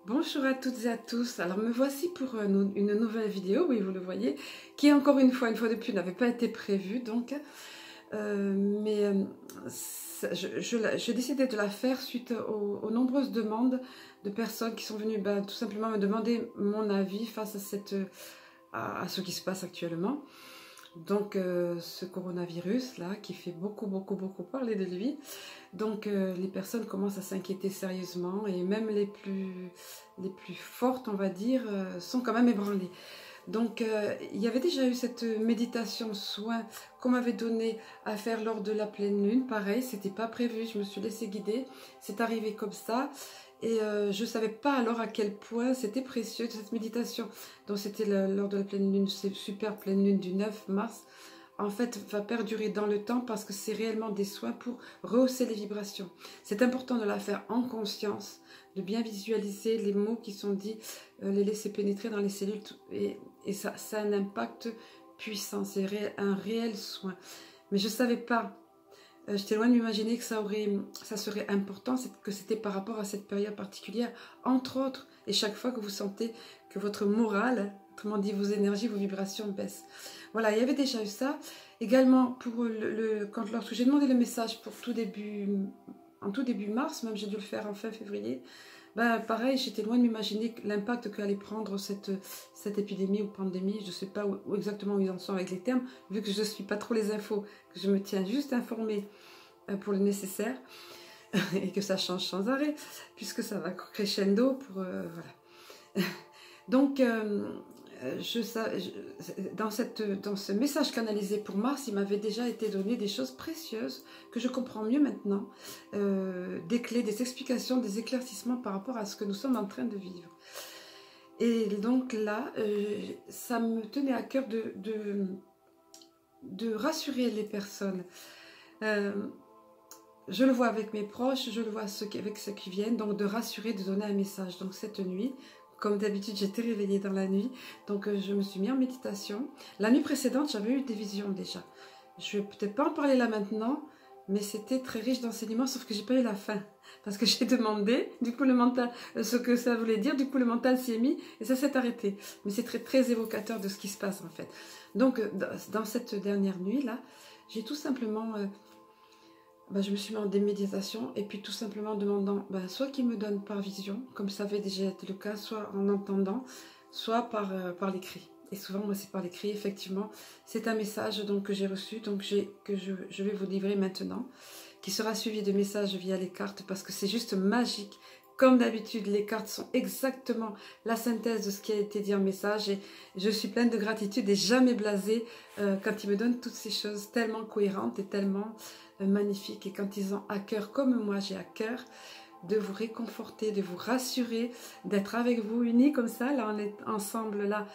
Bonjour à toutes et à tous. Alors me voici pour une nouvelle vidéo, oui vous le voyez, qui encore une fois de plus n'avait pas été prévue donc, j'ai décidé de la faire suite aux nombreuses demandes de personnes qui sont venues tout simplement me demander mon avis face à ce qui se passe actuellement. Donc ce coronavirus là qui fait beaucoup parler de lui. Donc les personnes commencent à s'inquiéter sérieusement et même les plus fortes on va dire sont quand même ébranlées. Donc il y avait déjà eu cette méditation soin qu'on m'avait donné à faire lors de la pleine lune. Pareil, c'était pas prévu, je me suis laissée guider, c'est arrivé comme ça. Et je ne savais pas alors à quel point c'était précieux cette méditation. Donc c'était lors de la pleine lune, cette super pleine lune du 9 mars. En fait, va perdurer dans le temps parce que c'est réellement des soins pour rehausser les vibrations. C'est important de la faire en conscience, de bien visualiser les mots qui sont dits, les laisser pénétrer dans les cellules et ça a un impact puissant, c'est un réel soin. Mais je ne savais pas. J'étais loin de m'imaginer que ça serait important, que c'était par rapport à cette période particulière, entre autres, et chaque fois que vous sentez que votre morale, autrement dit vos énergies, vos vibrations baissent. Voilà, il y avait déjà eu ça. Également, lorsque j'ai demandé le message pour en tout début mars, même j'ai dû le faire en fin février, pareil, j'étais loin de m'imaginer l'impact qu'allait prendre cette épidémie ou pandémie. Je ne sais pas exactement où ils en sont avec les termes, vu que je ne suis pas trop les infos, que je me tiens juste informée pour le nécessaire, et que ça change sans arrêt, puisque ça va crescendo voilà. Donc, dans ce message canalisé pour Mars, il m'avait déjà été donné des choses précieuses que je comprends mieux maintenant, des clés, des explications, des éclaircissements par rapport à ce que nous sommes en train de vivre. Et donc là, ça me tenait à cœur de rassurer les personnes. Je le vois avec mes proches, je le vois avec ceux qui viennent, donc de rassurer, de donner un message. Donc cette nuit, comme d'habitude, j'étais réveillée dans la nuit, donc je me suis mis en méditation. La nuit précédente, j'avais eu des visions déjà. Je ne vais peut-être pas en parler là maintenant, mais c'était très riche d'enseignements, sauf que j'ai pas eu la fin. Parce que j'ai demandé, du coup le mental, ce que ça voulait dire, du coup le mental s'y est mis et ça s'est arrêté. Mais c'est très évocateur de ce qui se passe en fait. Donc dans cette dernière nuit là, j'ai tout simplement... je me suis mis en déméditation et puis tout simplement demandant soit qu'il me donne par vision, comme ça avait déjà été le cas, soit en entendant, soit par l'écrit. Et souvent, moi, c'est par l'écrit, effectivement. C'est un message donc, que j'ai reçu, donc que je vais vous livrer maintenant, qui sera suivi de messages via les cartes, parce que c'est juste magique. Comme d'habitude, les cartes sont exactement la synthèse de ce qui a été dit en message, et je suis pleine de gratitude et jamais blasée quand ils me donnent toutes ces choses tellement cohérentes et tellement magnifiques. Et quand ils ont à cœur, comme moi j'ai à cœur, de vous réconforter, de vous rassurer, d'être avec vous unis comme ça, là on est ensemble là,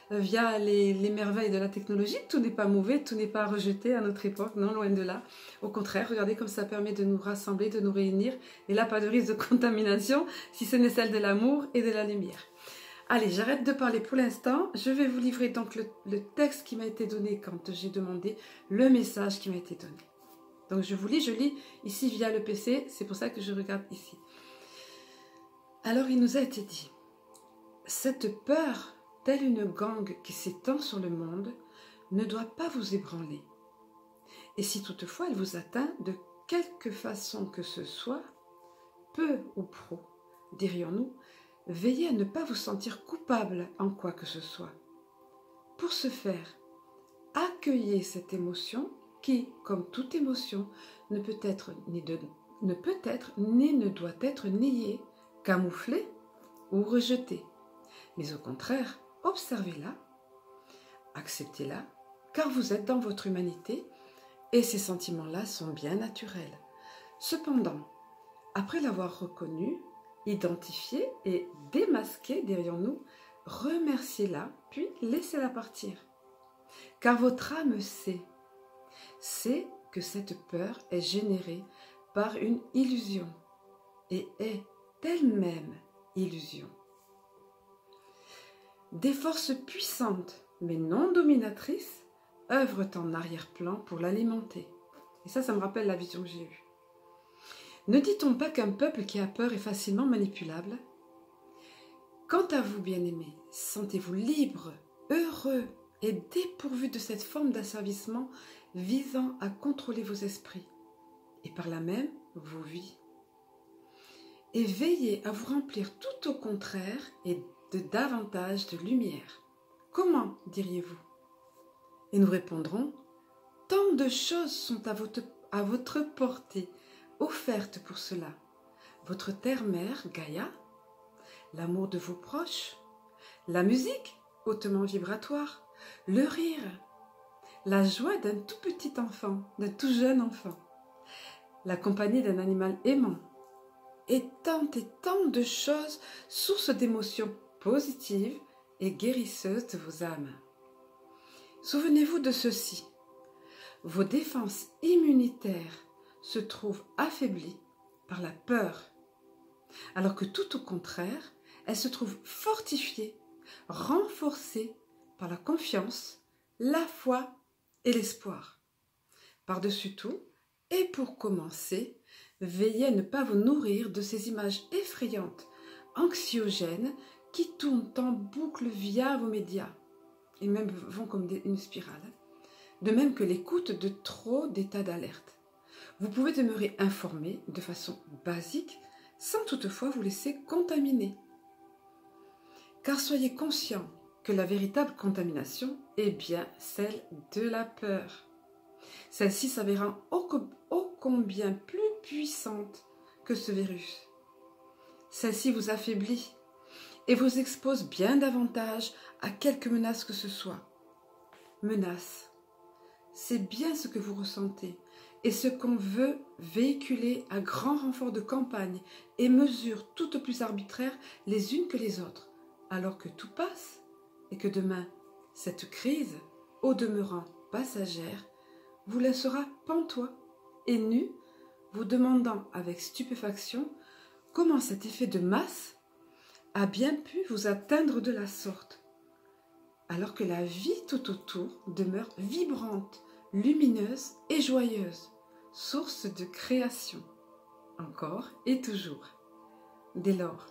via les merveilles de la technologie. Tout n'est pas mauvais, tout n'est pas rejeté à notre époque, non, loin de là. Au contraire, regardez comme ça permet de nous rassembler, de nous réunir. Et là, pas de risque de contamination, si ce n'est celle de l'amour et de la lumière. Allez, j'arrête de parler pour l'instant. Je vais vous livrer donc le texte qui m'a été donné quand j'ai demandé le message qui m'a été donné. Donc je lis ici via le PC, c'est pour ça que je regarde ici. Alors il nous a été dit, cette peur, telle une gangue qui s'étend sur le monde, ne doit pas vous ébranler. Et si toutefois elle vous atteint de quelque façon que ce soit, peu ou pro, dirions-nous, veillez à ne pas vous sentir coupable en quoi que ce soit. Pour ce faire, accueillez cette émotion qui, comme toute émotion, ne peut être ni ne doit être niée, camouflée ou rejetée. Mais au contraire, observez-la, acceptez-la, car vous êtes dans votre humanité et ces sentiments-là sont bien naturels. Cependant, après l'avoir reconnue, identifiée et démasquée derrière nous, remerciez-la, puis laissez-la partir. Car votre âme sait que cette peur est générée par une illusion et est elle-même illusion. Des forces puissantes, mais non dominatrices, œuvrent en arrière-plan pour l'alimenter. Et ça me rappelle la vision que j'ai eue. Ne dit-on pas qu'un peuple qui a peur est facilement manipulable? Quant à vous, bien-aimés, sentez-vous libre, heureux et dépourvu de cette forme d'asservissement visant à contrôler vos esprits et par là même vos vies. Et veillez à vous remplir tout au contraire et de davantage de lumière. Comment, diriez-vous? Et nous répondrons, tant de choses sont à votre portée, offertes pour cela. Votre terre-mère, Gaïa, l'amour de vos proches, la musique, hautement vibratoire, le rire, la joie d'un tout petit enfant, d'un tout jeune enfant, la compagnie d'un animal aimant, et tant de choses, sources d'émotions positives et guérisseuses de vos âmes. Souvenez-vous de ceci, vos défenses immunitaires se trouvent affaiblies par la peur, alors que tout au contraire, elles se trouvent fortifiées, renforcées par la confiance, la foi et l'espoir. Par-dessus tout, et pour commencer, veillez à ne pas vous nourrir de ces images effrayantes, anxiogènes, qui tournent en boucle via vos médias, et même vont comme une spirale, de même que l'écoute de trop d'états d'alerte. Vous pouvez demeurer informé de façon basique, sans toutefois vous laisser contaminer. Car soyez conscient que la véritable contamination est bien celle de la peur. Celle-ci s'avérant ô combien plus puissante que ce virus. Celle-ci vous affaiblit et vous expose bien davantage à quelque menace que ce soit. Menace, c'est bien ce que vous ressentez et ce qu'on veut véhiculer à grand renfort de campagne et mesures toutes plus arbitraires les unes que les autres, alors que tout passe et que demain, cette crise, au demeurant passagère, vous laissera pantois et nu, vous demandant avec stupéfaction comment cet effet de masse a bien pu vous atteindre de la sorte, alors que la vie tout autour demeure vibrante, lumineuse et joyeuse, source de création, encore et toujours. Dès lors,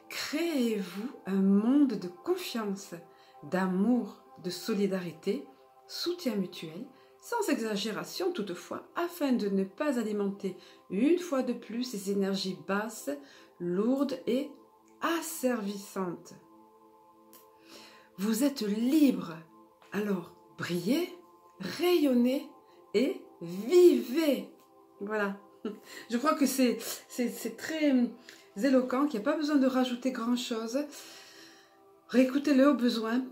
créez-vous un monde de confiance, d'amour, de solidarité, soutien mutuel, sans exagération toutefois, afin de ne pas alimenter une fois de plus ces énergies basses, lourdes et asservissantes. Vous êtes libre, alors brillez, rayonnez et vivez. Voilà. Je crois que c'est très éloquent, qu'il n'y a pas besoin de rajouter grand-chose. Réécoutez-le au besoin.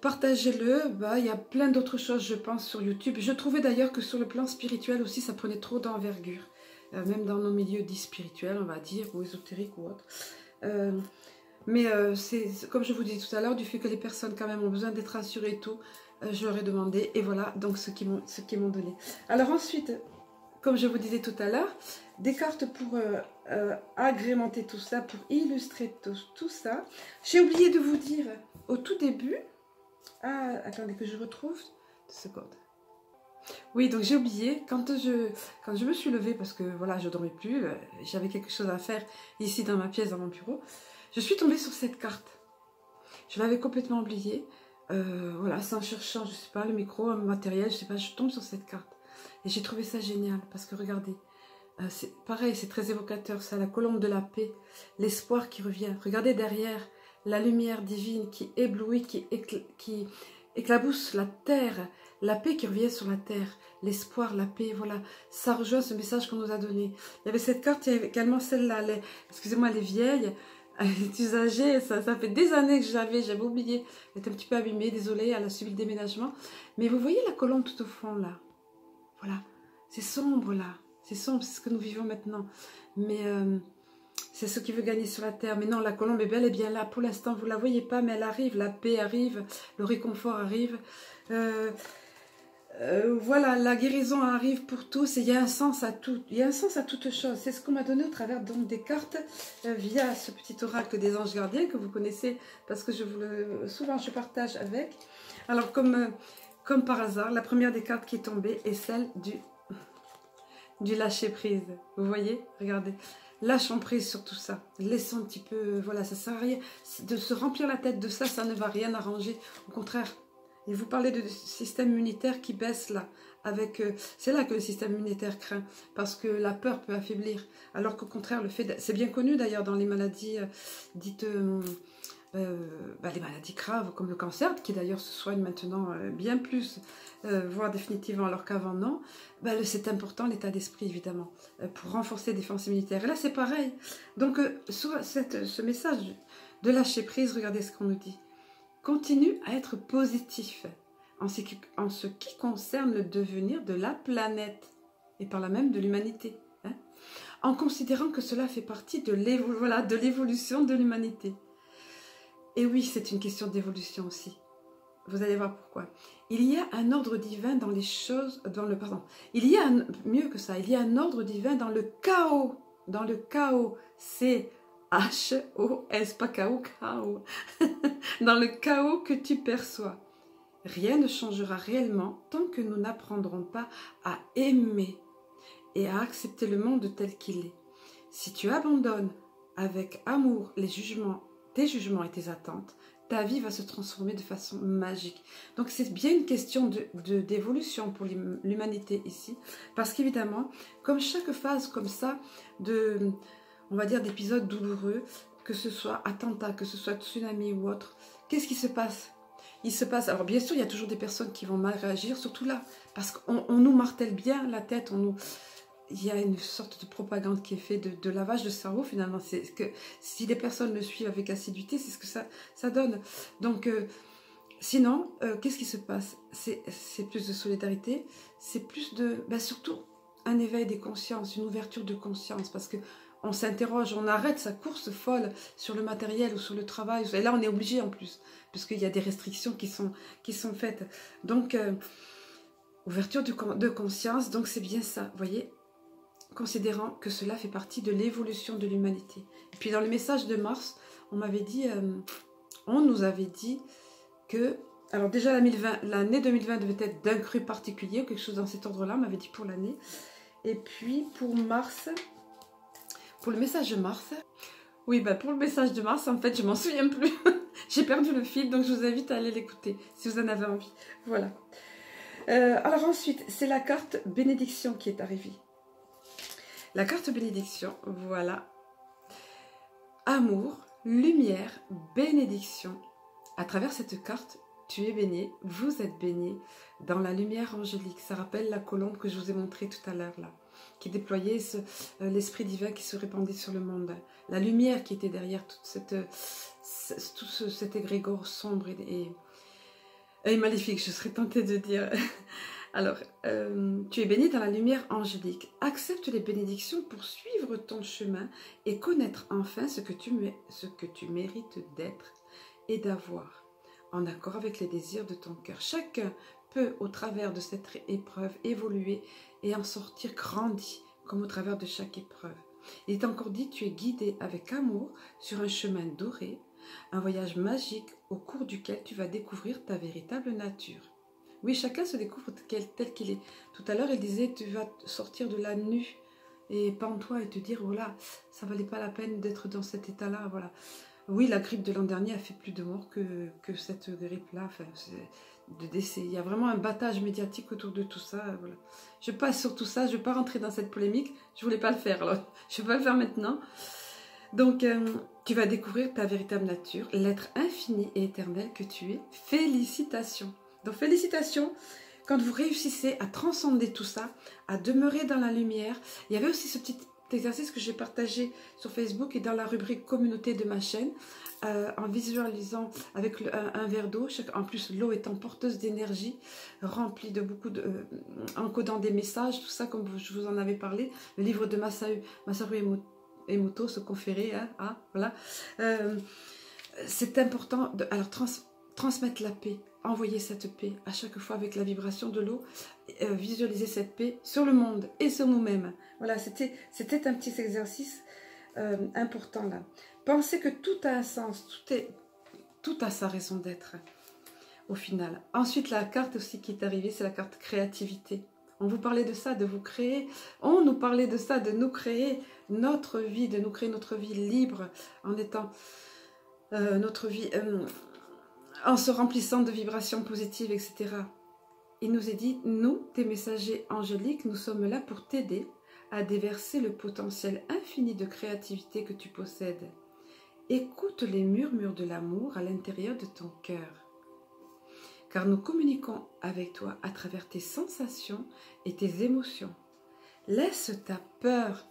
Partagez-le, il y a plein d'autres choses je pense sur YouTube. Je trouvais d'ailleurs que sur le plan spirituel aussi ça prenait trop d'envergure, même dans nos milieux dits spirituels on va dire, ou ésotériques ou autres. Mais c'est comme je vous disais tout à l'heure, du fait que les personnes quand même ont besoin d'être rassurées et tout, je leur ai demandé et voilà donc ce qu'ils m'ont donné. Alors ensuite, comme je vous disais tout à l'heure, des cartes pour agrémenter tout ça, pour illustrer tout ça. J'ai oublié de vous dire au tout début. Ah, attendez que je retrouve 2 secondes. Oui, donc j'ai oublié, quand je me suis levée, parce que voilà, je ne dormais plus, j'avais quelque chose à faire ici dans ma pièce, dans mon bureau, je suis tombée sur cette carte. Je l'avais complètement oubliée, voilà, sans cherchant, je ne sais pas, le micro, un matériel, je ne sais pas, je tombe sur cette carte. Et j'ai trouvé ça génial, parce que regardez, c'est pareil, c'est très évocateur, ça, la colombe de la paix, l'espoir qui revient. Regardez derrière, la lumière divine qui éblouit, qui éclabousse la terre, la paix qui revient sur la terre, l'espoir, la paix, voilà, ça rejoint ce message qu'on nous a donné. Il y avait cette carte, il y avait également celle-là, excusez-moi, elle est vieille, elle est usagée, ça fait des années que j'avais oublié, elle est un petit peu abîmée, désolée, elle a subi le déménagement, mais vous voyez la colombe tout au fond là, voilà, c'est sombre là, c'est sombre, c'est ce que nous vivons maintenant, mais c'est ce qui veut gagner sur la terre. Mais non, la colombe est bel et bien là. Pour l'instant, vous ne la voyez pas, mais elle arrive. La paix arrive, le réconfort arrive. Voilà, la guérison arrive pour tous. Et il y a un sens à tout. Il y a un sens à toute chose. C'est ce qu'on m'a donné au travers donc, des cartes via ce petit oracle des anges gardiens que vous connaissez parce que souvent je partage avec. Alors, comme par hasard, la première des cartes qui est tombée est celle du lâcher prise. Vous voyez, regardez. Lâchons prise sur tout ça. Laissons un petit peu, voilà, ça sert à rien de se remplir la tête de ça, ça ne va rien arranger. Au contraire, et vous parlez de système immunitaire qui baisse là. C'est là que le système immunitaire craint, parce que la peur peut affaiblir. Alors qu'au contraire, c'est bien connu d'ailleurs dans les maladies dites, les maladies graves comme le cancer, qui d'ailleurs se soignent maintenant bien plus, voire définitivement alors qu'avant non. C'est important l'état d'esprit évidemment, pour renforcer les défenses immunitaires. Et là c'est pareil. Donc sur ce message de lâcher prise, regardez ce qu'on nous dit. Continue à être positif en ce qui concerne le devenir de la planète et par là même de l'humanité, hein, en considérant que cela fait partie de l'évolution de l'humanité. Et oui, c'est une question d'évolution aussi. Vous allez voir pourquoi. Il y a un ordre divin dans les choses, il y a mieux que ça, il y a un ordre divin dans le chaos. Dans le chaos, c'est H-O-S, pas chaos, chaos. Dans le chaos que tu perçois. Rien ne changera réellement tant que nous n'apprendrons pas à aimer et à accepter le monde tel qu'il est. Si tu abandonnes avec amour tes jugements et tes attentes, ta vie va se transformer de façon magique. Donc c'est bien une question d'évolution pour l'humanité ici, parce qu'évidemment, comme chaque phase comme ça, on va dire d'épisodes douloureux, que ce soit attentat, que ce soit tsunami ou autre, qu'est-ce qui se passe? Il se passe, alors bien sûr il y a toujours des personnes qui vont mal réagir, surtout là, parce qu'on nous martèle bien la tête, il y a une sorte de propagande qui est faite de lavage de cerveau finalement. C'est que si les personnes le suivent avec assiduité, c'est ce que ça donne. Donc sinon, qu'est-ce qui se passe? C'est plus de solidarité, c'est plus de, surtout un éveil des consciences, une ouverture de conscience, parce que on s'interroge, on arrête sa course folle sur le matériel ou sur le travail. Et là, on est obligé en plus, parce qu'il y a des restrictions qui sont faites. Donc, ouverture de conscience, donc c'est bien ça, vous voyez, considérant que cela fait partie de l'évolution de l'humanité. Et puis dans le message de Mars, on nous avait dit que, alors déjà l'année 2020 devait être d'un cru particulier, ou quelque chose dans cet ordre-là, on m'avait dit pour l'année. Et puis pour Mars... Pour le message de Mars, oui, pour le message de Mars, en fait, je m'en souviens plus. J'ai perdu le fil, donc je vous invite à aller l'écouter, si vous en avez envie. Voilà. Alors ensuite, c'est la carte bénédiction qui est arrivée. La carte bénédiction, voilà. Amour, lumière, bénédiction. À travers cette carte, tu es baigné, vous êtes baigné dans la lumière angélique. Ça rappelle la colombe que je vous ai montrée tout à l'heure, là, qui déployait l'esprit divin qui se répandait sur le monde. La lumière qui était derrière tout cet égrégore sombre et maléfique, je serais tentée de dire. Alors, tu es béni dans la lumière angélique. Accepte les bénédictions pour suivre ton chemin et connaître enfin ce que tu mérites d'être et d'avoir, en accord avec les désirs de ton cœur. Chacun peut, au travers de cette épreuve, évoluer et en sortir grandi, comme au travers de chaque épreuve. Il est encore dit, tu es guidé avec amour sur un chemin doré, un voyage magique au cours duquel tu vas découvrir ta véritable nature. Oui, chacun se découvre tel qu'il est. Tout à l'heure, il disait, tu vas sortir de la nue et pends-toi et te dire, voilà, ça valait pas la peine d'être dans cet état-là, voilà. Oui, la grippe de l'an dernier a fait plus de morts que cette grippe-là, enfin, de décès. Il y a vraiment un battage médiatique autour de tout ça, voilà. Je passe sur tout ça, je ne vais pas rentrer dans cette polémique, je voulais pas le faire, alors je vais pas le faire maintenant. Donc, tu vas découvrir ta véritable nature, l'être infini et éternel que tu es. Félicitations. Donc, félicitations quand vous réussissez à transcender tout ça, à demeurer dans la lumière. Il y avait aussi ce petit exercice que j'ai partagé sur Facebook et dans la rubrique communauté de ma chaîne, en visualisant avec un verre d'eau, en plus l'eau étant porteuse d'énergie, remplie de beaucoup encodant des messages, tout ça comme je vous en avais parlé, le livre de Masaru Emoto, se conférer, voilà. C'est important de transmettre la paix, envoyer cette paix à chaque fois avec la vibration de l'eau, visualiser cette paix sur le monde et sur nous-mêmes. Voilà, c'était un petit exercice important là. Pensez que tout a un sens, tout a sa raison d'être au final. Ensuite, la carte aussi qui est arrivée, c'est la carte créativité. On vous parlait de ça, de vous créer. On nous parlait de ça, de nous créer notre vie, de nous créer notre vie libre en étant notre vie, en se remplissant de vibrations positives, etc. Il nous est dit, nous, tes messagers angéliques, nous sommes là pour t'aider à déverser le potentiel infini de créativité que tu possèdes. Écoute les murmures de l'amour à l'intérieur de ton cœur. Car nous communiquons avec toi à travers tes sensations et tes émotions. Laisse ta peur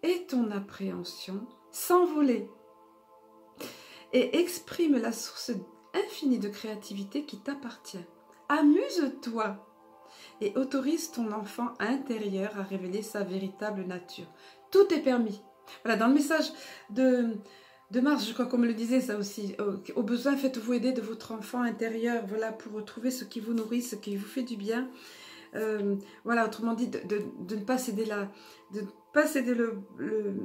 et ton appréhension s'envoler et exprime la source infinie de créativité qui t'appartient. Amuse-toi et autorise ton enfant intérieur à révéler sa véritable nature. Tout est permis. Voilà, dans le message de Mars, je crois qu'on me le disait ça aussi, au besoin faites-vous aider de votre enfant intérieur, voilà, pour retrouver ce qui vous nourrit, ce qui vous fait du bien. Voilà, autrement dit, de ne pas céder,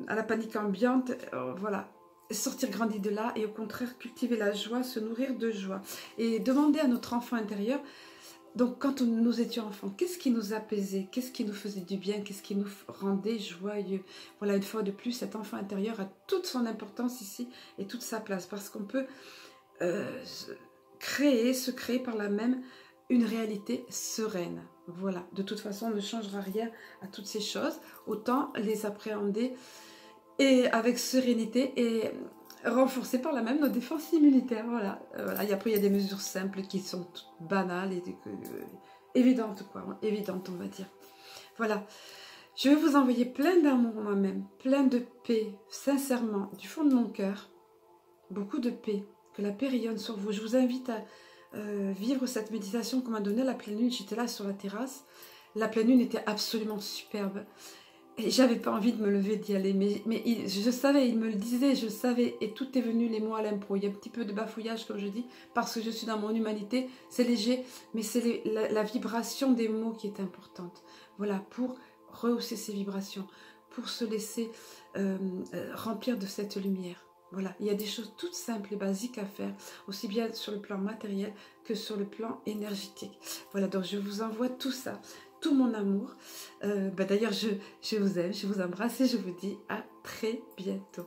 à la panique ambiante, voilà, sortir grandi de là et au contraire cultiver la joie, se nourrir de joie et demander à notre enfant intérieur. Donc quand nous étions enfants, qu'est-ce qui nous apaisait, qu'est-ce qui nous faisait du bien, qu'est-ce qui nous rendait joyeux? Voilà, une fois de plus, cet enfant intérieur a toute son importance ici et toute sa place, parce qu'on peut se créer par là même une réalité sereine. Voilà, de toute façon, on ne changera rien à toutes ces choses, autant les appréhender et avec sérénité et renforcer par là même nos défenses immunitaires. Voilà. Et après, il y a des mesures simples qui sont toutes banales et évidentes, quoi. Évidentes, on va dire. Voilà. Je vais vous envoyer plein d'amour moi-même, plein de paix, sincèrement, du fond de mon cœur. Beaucoup de paix. Que la paix rayonne sur vous. Je vous invite à vivre cette méditation qu'on m'a donnée la pleine lune. J'étais là sur la terrasse. La pleine lune était absolument superbe. Et j'avais pas envie de me lever, d'y aller, mais je savais, il me le disait, je savais, et tout est venu les mots à l'impro. Il y a un petit peu de bafouillage, comme je dis, parce que je suis dans mon humanité, c'est léger, mais c'est la vibration des mots qui est importante. Voilà, pour rehausser ces vibrations, pour se laisser remplir de cette lumière. Voilà, il y a des choses toutes simples et basiques à faire, aussi bien sur le plan matériel que sur le plan énergétique. Voilà, donc je vous envoie tout ça, tout mon amour. D'ailleurs, je vous aime, je vous embrasse et je vous dis à très bientôt.